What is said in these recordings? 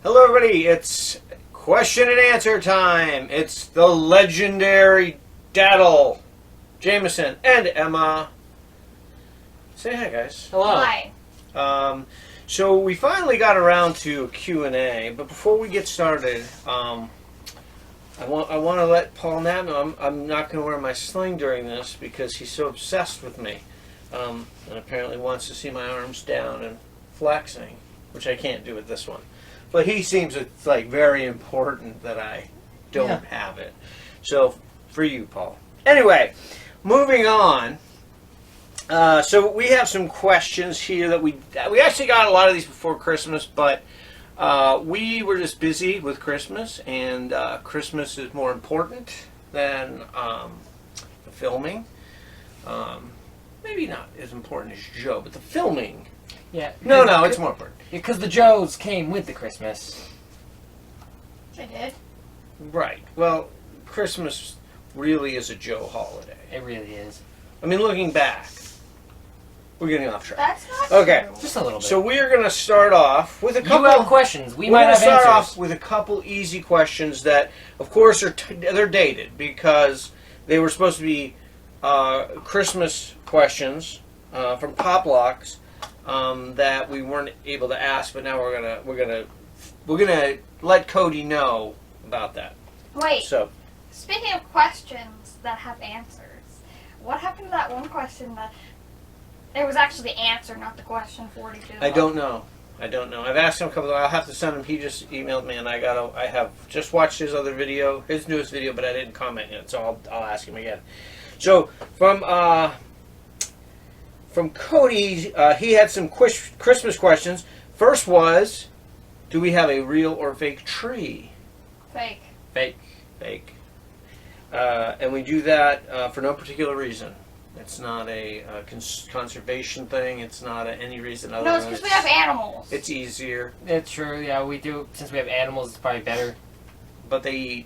Hello everybody, it's question and answer time. It's the legendary Daddle, Jameson, and Emma. Say hi guys. Hello. Hi. So we finally got around to a Q&A, but before we get started, I want to let Paul Knapp know I'm not going to wear my sling during this because he's so obsessed with me, and apparently wants to see my arms down and flexing, which I can't do with this one. But he seems it's like very important that I don't have it. So for you, Paul. Anyway, moving on. So we have some questions here that we actually got a lot of these before Christmas, but we were just busy with Christmas, and Christmas is more important than the filming. Maybe not as important as Joe, but the filming. Yeah. No, it's more important. Because the Joes came with the Christmas. They did. Right. Well, Christmas really is a Joe holiday. It really is. I mean, looking back, we're getting off track. That's not Okay. true. Just a little bit. So we are going to start off with a couple. You have questions. We We're might going have to start answers. off with a couple easy questions that, of course, they're dated because they were supposed to be Christmas questions from Pop Locks that we weren't able to ask, but now we're gonna let Cody know about that. Wait, So speaking of questions that have answers, what happened to that one question that it was actually the answer, not the question 42? I don't know. I've asked him a couple. I'll have to send him. He just emailed me, and I have just watched his other video, his newest video, but I didn't comment yet, so I'll ask him again. So from Cody, he had some Christmas questions. First was, do we have a real or fake tree? Fake. Fake. And we do that for no particular reason. It's not a conservation thing. It's not any reason other No, it's than because we have animals. it's easier. It's true. Yeah, we do. Since we have animals, it's probably better. But they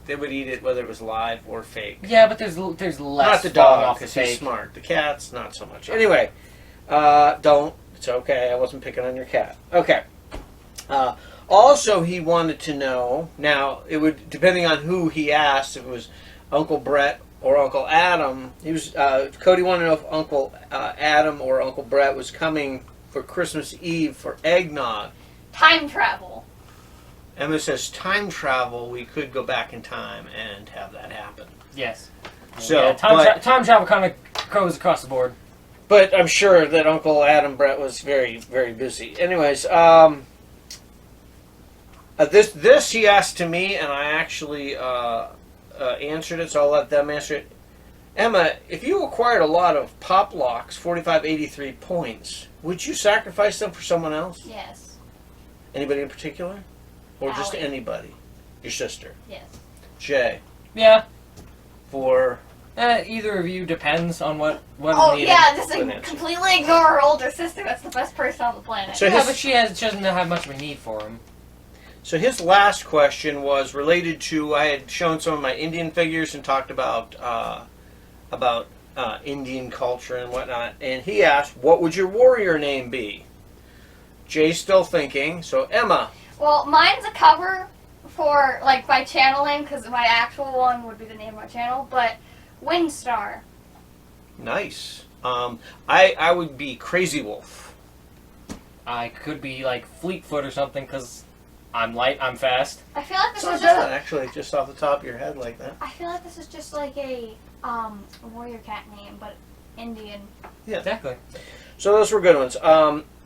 would eat it whether it was live or fake. Yeah, but there's less Not the falling dog, off the because he's fake. smart. The cat's not so much. Anyway, don't. It's okay. I wasn't picking on your cat. Okay. Also, he wanted to know, now, it would, depending on who he asked, if it was Uncle Brett or Uncle Adam, Cody wanted to know if Uncle Adam or Uncle Brett was coming for Christmas Eve for eggnog. Time travel. Emma says time travel, we could go back in time and have that happen. Yes. So, yeah, time travel kind of goes across the board. But I'm sure that Uncle Adam Brett was very, very busy. Anyways, this he asked to me, and I actually answered it, so I'll let them answer it. Emma, if you acquired a lot of Pop Locks, 4583 points, would you sacrifice them for someone else? Yes. Anybody in particular? Or just Allie. anybody? Your sister? Yes. Jay? Yeah. For... Either of you depends on what is Oh, needed. yeah, just Good answer. completely ignore her older sister. That's the best person on the planet. So Yeah, but she doesn't have much of a need for him. So his last question was related to, I had shown some of my Indian figures and talked about Indian culture and whatnot, and he asked, what would your warrior name be? Jay's still thinking, so Emma. Well, mine's a cover for, like, my channel name, because my actual one would be the name of my channel, but Windstar. Nice. I would be Crazy Wolf. I could be like Fleetfoot or something because I'm light, I'm fast. I feel like this It's is not just bad, actually, just off the top of your head like that. I feel like this is just like a warrior cat name, but Indian. Yeah. Exactly. So those were good ones.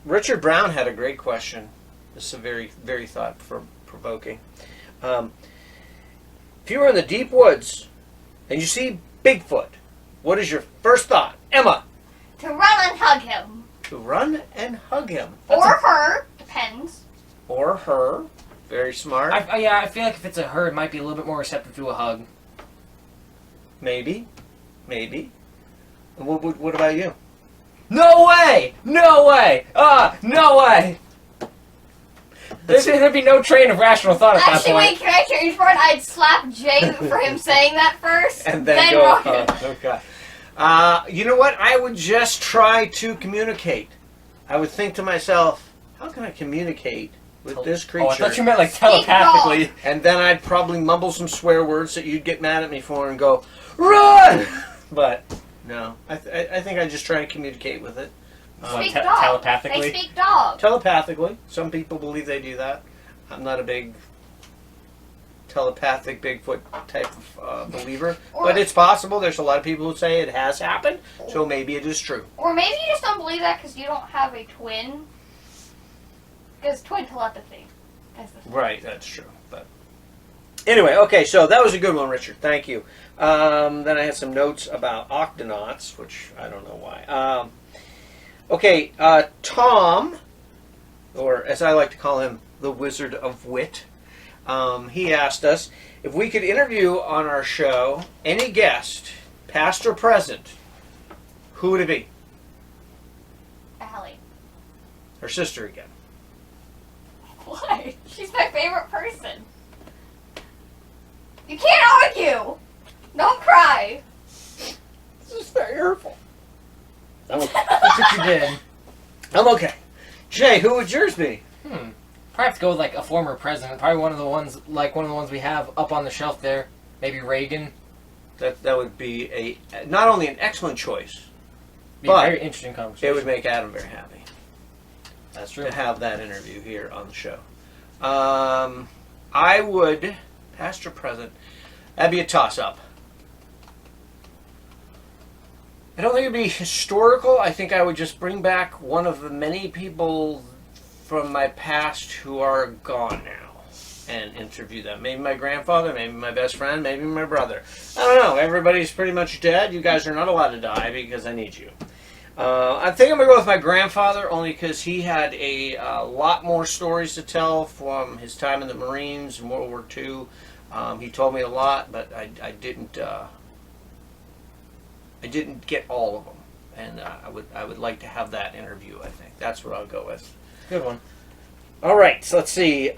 Richard Brown had a great question. This is a very, very thought-provoking. If you were in the deep woods and you see Bigfoot, what is your first thought? Emma. To run and hug him. To run and hug him. Or her. Depends. Or her. Very smart. I feel like if it's a her, it might be a little bit more receptive to a hug. Maybe. And what about you? No way! No way! No way! There'd be no train of rational thought at that Actually, point. wait, can I change for it? I'd slap Jay for him saying that first. And then go, Rocket. okay. You know what? I would just try to communicate. I would think to myself, how can I communicate with this creature. Oh, I thought you meant like telepathically. And then I'd probably mumble some swear words that you'd get mad at me for and go, run! But, no. I think I just try to communicate with it. Speak dog. Telepathically? They speak dog. Telepathically. Some people believe they do that. I'm not a big telepathic Bigfoot type of believer. But it's possible. There's a lot of people who say it has happened. So maybe it is true. Or maybe you just don't believe that because you don't have a twin. Because twin telepathy. Right, that's true. But anyway, okay, so that was a good one, Richard. Thank you. Then I had some notes about octonauts, which I don't know why. Okay, Tom, or as I like to call him, the Wizard of Wit, he asked us if we could interview on our show any guest, past or present, who would it be? Allie. Her sister again. Why? She's my favorite person. You can't argue! Don't cry! This is very hurtful. That's what you did. I'm okay. Jay, who would yours be? Perhaps go with like a former president. Probably one of the ones we have up on the shelf there. Maybe Reagan. That would be not only an excellent choice, Be but a very interesting conversation. it would make Adam very happy. That's true. To have that interview here on the show. I would, past or present, that'd be a toss-up. I don't think it'd be historical. I think I would just bring back one of the many people from my past who are gone now and interview them. Maybe my grandfather, maybe my best friend, maybe my brother. I don't know. Everybody's pretty much dead. You guys are not allowed to die because I need you. I think I'm going to go with my grandfather only because he had a lot more stories to tell from his time in the Marines in World War II. He told me a lot, but I didn't get all of them. And I would like to have that interview, I think. That's what I'll go with. Good one. All right, so let's see.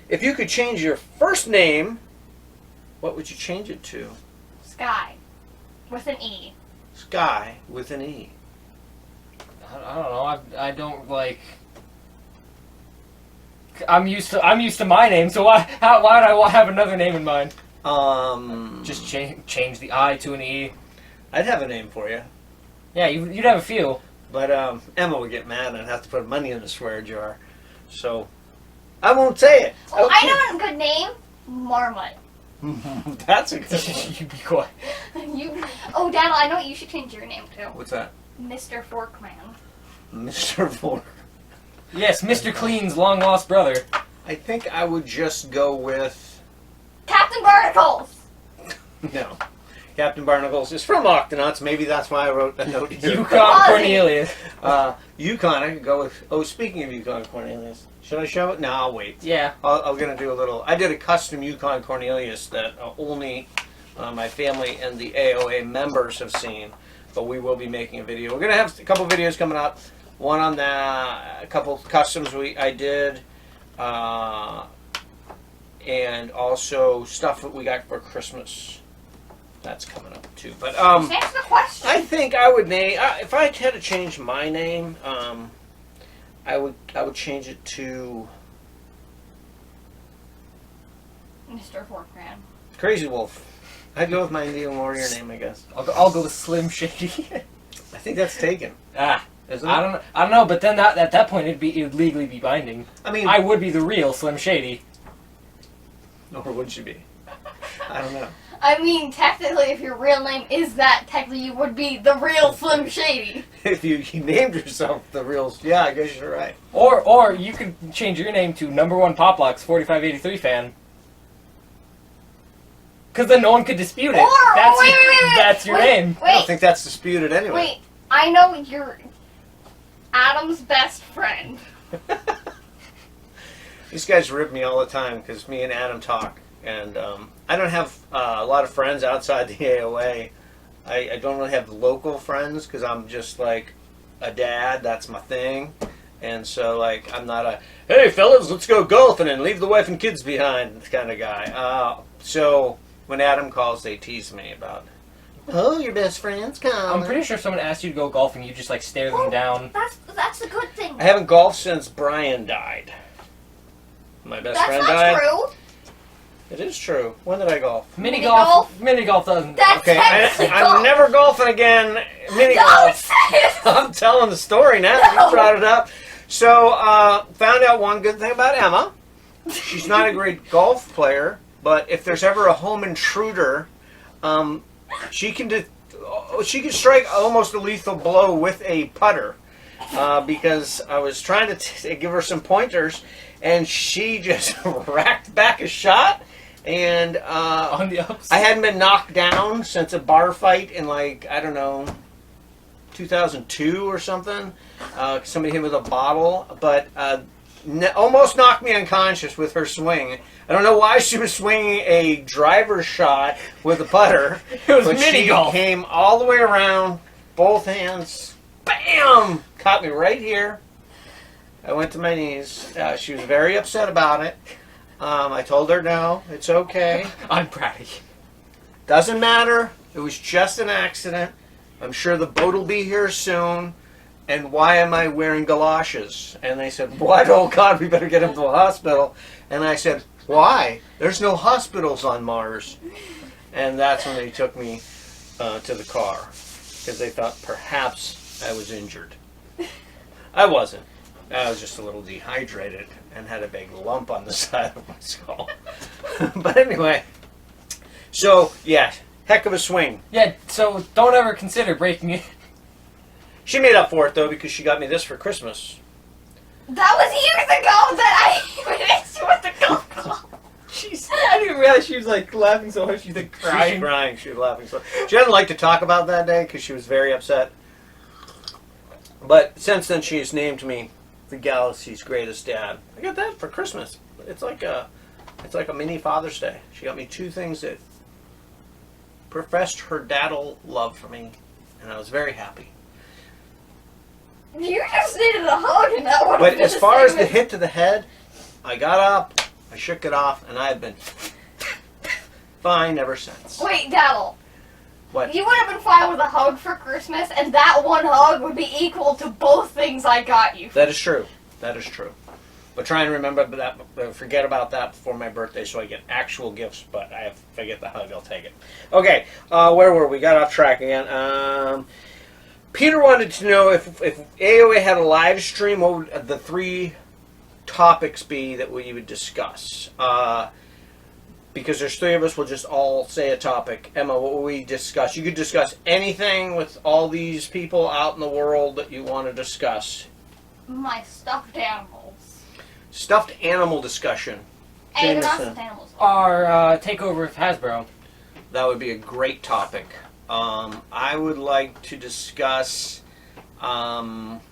If you could change your first name, what would you change it to? Sky. With an E. Sky with an E. I don't know. I don't like. I'm used to my name, so why would I have another name in mind? Just Change the I to an E. I'd have a name for you. Yeah, you'd have a few. But Emma would get mad and I'd have to put money in the swear jar. So I won't say it. Oh, Okay. I know a good name. Marmot. That's a good one. You be quiet. Oh, Dad, I know what you should change your name to. What's that? Mr. Forkman. Mr. Fork. Yes, Mr. Clean's long lost brother. I think I would just go with... Captain Barnacles! No. Captain Barnacles is from Octonauts. Maybe that's why I wrote a note here. Yukon Cornelius. Yukon, I could go with... Oh, speaking of Yukon Cornelius. Should I show it? No, I'll wait. Yeah. I'm going to do a little... I did a custom Yukon Cornelius that only my family and the AOA members have seen. But we will be making a video. We're going to have a couple videos coming up. One on that, a couple customs I did. And also stuff that we got for Christmas. That's coming up too. But Answer the question. I think I would name... if I had to change my name... I would change it to Mr. Forkman. Crazy Wolf. I'd go with my Indian warrior name, I guess. I'll go with Slim Shady. I think that's taken. Isn't it? I don't know, but then at that point it would legally be binding. I mean, I would be the real Slim Shady. Or would she be? I don't know. I mean, technically, if your real name is that, technically you would be the real Slim Shady. If you named yourself the real... Yeah, I guess you're right. Or you could change your name to #1 Poplocks 4583 fan. Because then no one could dispute it. That's your name. I don't think that's disputed anyway. Wait, I know you're Adam's best friend. These guys rib me all the time because me and Adam talk. And I don't have a lot of friends outside the AOA. I don't really have local friends because I'm just like a dad. That's my thing. And so, like, I'm not a, hey, fellas, let's go golfing and leave the wife and kids behind kind of guy. So when Adam calls, they tease me about Oh, your best friend's coming. I'm pretty sure if someone asked you to go golfing, you just like stare them down. That's a good thing. I haven't golfed since Brian died. My best friend died. That's not true. It is true. When did I golf? Mini Mini golf. golf? Mini golf doesn't. That's Okay, technically I'm golf. never golfing again. Mini Don't golf. say it. I'm telling the story now. that No. You brought it up. So, found out one good thing about Emma. She's not a great golf player, but if there's ever a home intruder, she can strike almost a lethal blow with a putter. Because I was trying to give her some pointers, and she just racked back a shot. And On the upside. I hadn't been knocked down since a bar fight in, like, I don't know, 2002 or something. Somebody hit me with a bottle, but almost knocked me unconscious with her swing. I don't know why she was swinging a driver shot with a putter. It was but mini she golf. came all the way around, both hands, bam! Caught me right here. I went to my knees. She was very upset about it. I told her, no, it's okay. I'm proud of you. Doesn't matter. It was just an accident. I'm sure the boat will be here soon. And why am I wearing galoshes? And they said, what? Oh, God, we better get him to the hospital. And I said, why? There's no hospitals on Mars. And that's when they took me to the car. Because they thought perhaps I was injured. I wasn't. I was just a little dehydrated and had a big lump on the side of my skull. But anyway, so yeah, heck of a swing. Yeah, so don't ever consider breaking it. She made up for it though because she got me this for Christmas. That was years ago that I hit you with the golf club. I didn't realize she was like laughing so hard she's like She was crying. crying. She was laughing. So she doesn't like to talk about that day because she was very upset. But since then, she has named me the galaxy's greatest dad. I got that for Christmas. It's like a mini Father's Day. She got me two things that professed her daddle love for me, and I was very happy. You just needed a hug and that would. But as far as the hit to the head, I got up, I shook it off, and I've been fine ever since. Wait, Daddle. What? You would have been fine with a hug for Christmas, and that one hug would be equal to both things I got you. That is true. That is true. But try and remember that. Forget about that before my birthday, so I get actual gifts. But if I get the hug, I'll take it. Okay, where were we? Got off track again. Peter wanted to know if AOA had a live stream, what would the 3 topics be that we would discuss? Because there's 3 of us, we'll just all say a topic. Emma, what will we discuss? You could discuss anything with all these people out in the world that you want to discuss. My stuffed animals. Stuffed animal discussion. Hey, they're not Jameson. stuffed animals. Our takeover of Hasbro. That would be a great topic. I would like to discuss Pop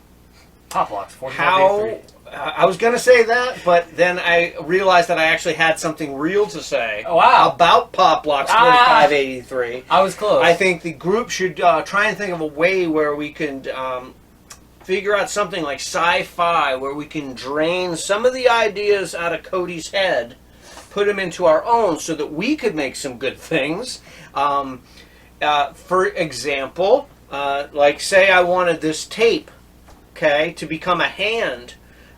Locks. 4583. how... I was going to say that, but then I realized that I actually had something real to say Oh, wow. about Pop Locks 4583. I was close. I think the group should try and think of a way where we can figure out something like sci-fi, where we can drain some of the ideas out of Cody's head, put them into our own so that we could make some good things. For example, like say I wanted this tape, okay, to become a hand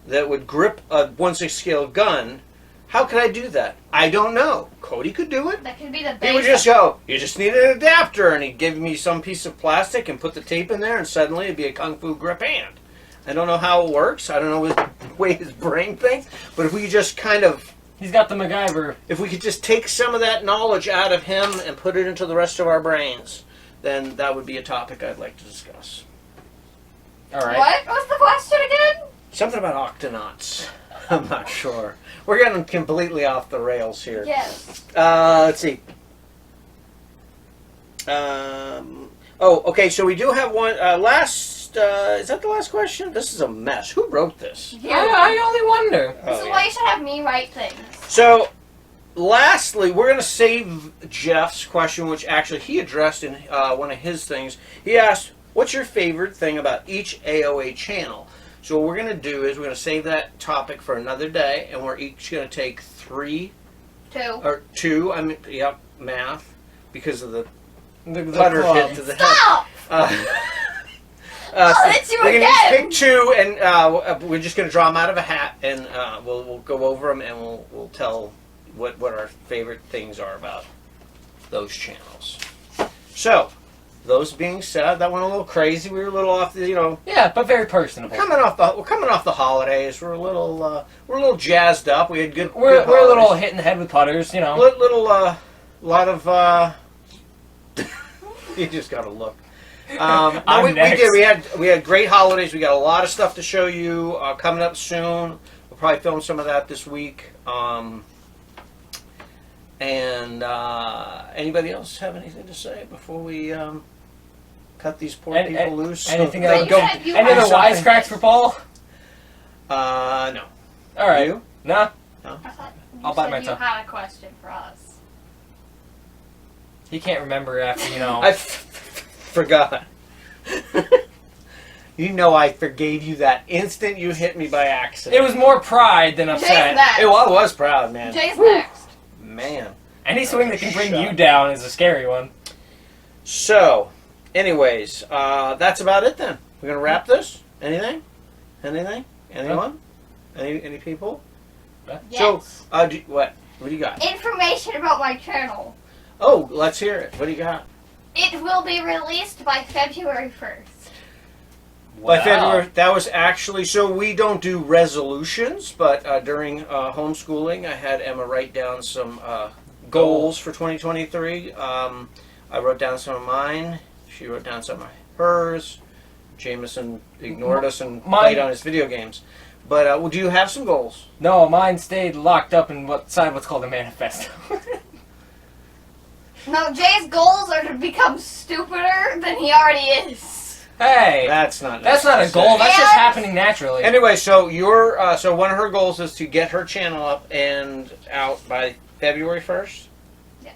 that would grip a 1/6 scale gun. How could I do that? I don't know. Cody could do it. That could be the He would base. just go, you just need an adapter, and he'd give me some piece of plastic and put the tape in there, and suddenly it'd be a Kung Fu grip hand. I don't know how it works. I don't know the way his brain thinks, but if we could just kind of, He's got the MacGyver. if we could just take some of that knowledge out of him and put it into the rest of our brains, then that would be a topic I'd like to discuss. All right. What was the question again? Something about octonauts. I'm not sure. We're getting completely off the rails here. Yes. Let's see. Okay, so we do have one. Is that the last question? This is a mess. Who wrote this? I only wonder. This is why you should have me write things. So, lastly, we're going to save Jeff's question, which actually he addressed in one of his things. He asked, what's your favorite thing about each AOA channel? So what we're going to do is we're going to save that topic for another day, and we're each going to take 2. two, math, because of the The putter club. hit to the Stop! head. I'll hit you we're gonna again. each pick two, and we're just gonna draw them out of a hat, and we'll go over them, and we'll tell what our favorite things are about those channels. So, those being said, that went a little crazy. We were a little off the, Yeah, but very personable. we're coming off the holidays. We're a little jazzed up. We had good. We're good a little holidays. hit in the head with putters, Lot of. You just gotta look. No, we next. did. We had great holidays. We got a lot of stuff to show you coming up soon. We'll probably film some of that this week. And anybody else have anything to say before we cut these poor people loose? Anything But else? you said you Any had other something. wisecracks for Paul? No. All right. You? Nah. I thought you I'll bite said my you tongue. had a question for us. He can't remember after, I forgot. You know I forgave you that instant you hit me by accident. It was more pride than Jay's upset. next. I was proud, man. Jay's next. Man. Any swing that can bring Shut you up. down is a scary one. So, anyways, that's about it then. We're gonna wrap this. Anything? Anyone? Any people? Yes. So, what do you got? Information about my channel. Oh, let's hear it. What do you got? It will be released by February 1st. By February, that was actually, so we don't do resolutions, but during homeschooling, I had Emma write down some goals for 2023. I wrote down some of mine. She wrote down some of hers. Jameson ignored us and played on his video games. But do you have some goals? No, mine stayed locked up in what's called a manifesto. No, Jay's goals are to become stupider than he already is. Hey, That's not a necessary. goal. That's just And- happening naturally. Anyway, so so one of her goals is to get her channel up and out by February 1st? Yes.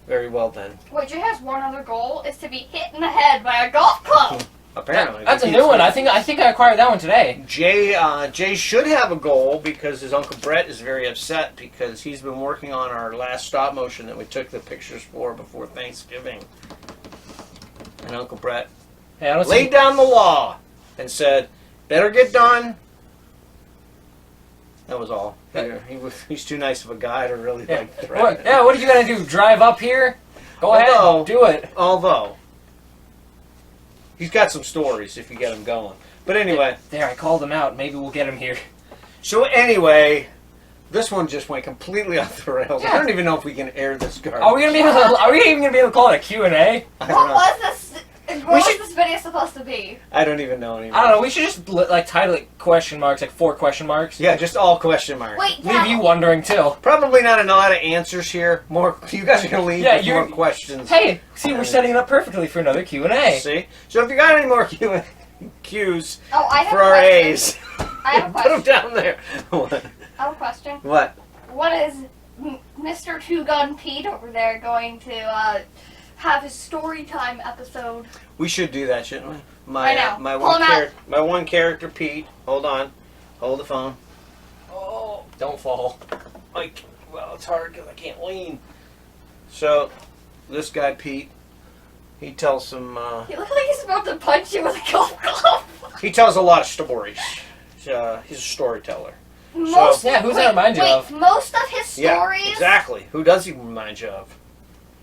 Very well then. Wait, Jay has one other goal, is to be hit in the head by a golf club. Apparently. That's a new one. I think I acquired that one today. Jay should have a goal because his Uncle Brett is very upset because he's been working on our last stop motion that we took the pictures for before Thanksgiving. And Uncle Brett Hey, I don't laid down the law and said, better get done. That was all. He's too nice of a guy to really threaten. What are you gonna do? Drive up here? Go ahead, do it. Although, he's got some stories if you get him going. But anyway. There, I called him out. Maybe we'll get him here. So anyway, this one just went completely off the rails. Yeah. I don't even know if we can air this garbage. Are we even gonna be able to call it a Q&A? I don't What know. was this? What was this video supposed to be? I don't even know anymore. I don't know. We should just title it question marks, like 4 question marks. Yeah, just all question marks. Wait, Leave you wondering too. Probably not a lot of answers here. More, you guys are gonna leave with more questions. Hey, see, we're setting it up perfectly for another Q&A. See, so if you got any more Q's Oh, I have for a our question. A's, I have a put them question. down there. What? I have a question. What? What is Mr. Two Gun Pete over there going to have his story time episode? We should do that, shouldn't we? I know. My Pull him out. my one character, Pete. Hold on. Hold the phone. Oh, don't fall. Well, it's hard because I can't lean. So, this guy, Pete, he tells some. He looks like he's about to punch you with a golf club. He tells a lot of stories. He's a storyteller. Most, Yeah, who's that remind you of? Most of his stories. Yeah, exactly. Who does he remind you of?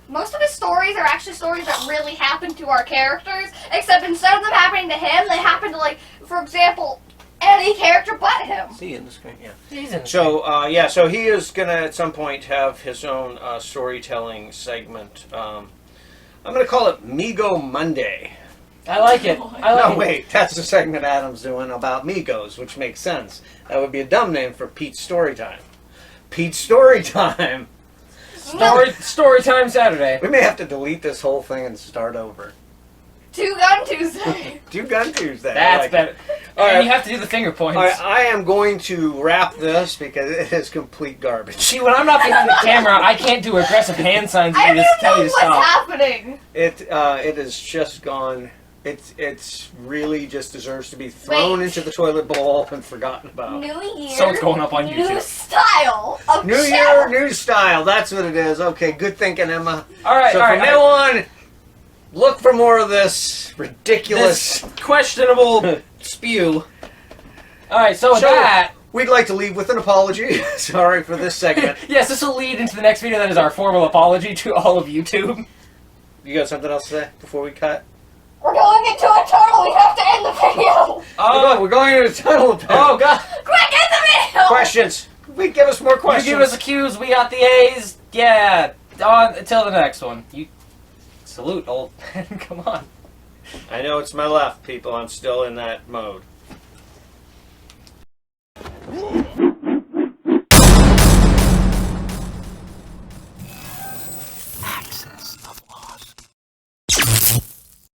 Most of his stories are actually stories that really happened to our characters, except instead of them happening to him, they happen to, like, for example, any character but him. See in the screen, yeah. Season. So, so he is gonna at some point have his own storytelling segment. I'm gonna call it Migo Monday. I like it. I like No, it. wait, that's the segment Adam's doing about Migos, which makes sense. That would be a dumb name for Pete's Story Time. Pete's Story Time. Story time Saturday. We may have to delete this whole thing and start over. Two Gun Tuesday. Do Gun Tuesday. I That's like better. it. All And right. you have to do the finger points. All right, I am going to wrap this because it is complete garbage. See, when I'm not behind the camera, I can't do aggressive hand signs I and don't just even tell know you to what's stop. happening. It has just gone It's really just deserves to be thrown Wait. into the toilet bowl and forgotten about. New year. So it's going up on New YouTube. style of New shower. year, new style. That's what it is. Okay, good thinking, Emma. All right, So all from right. now on, look for more of this ridiculous. This questionable spew. All right, so with So- that, We'd like to leave with an apology. Sorry for this segment. yes, this will lead into the next video. That is our formal apology to all of YouTube. You got something else to say before we cut? We're going into a tunnel. We have to end the video. Oh, We're going into the tunnel. oh God! Quick, end the video. Questions. Wait, give us more You questions. give us the Q's, we got the A's. Yeah. On until the next one. You salute, old man. Come on. I know it's my left, people. I'm still in that mode. Access.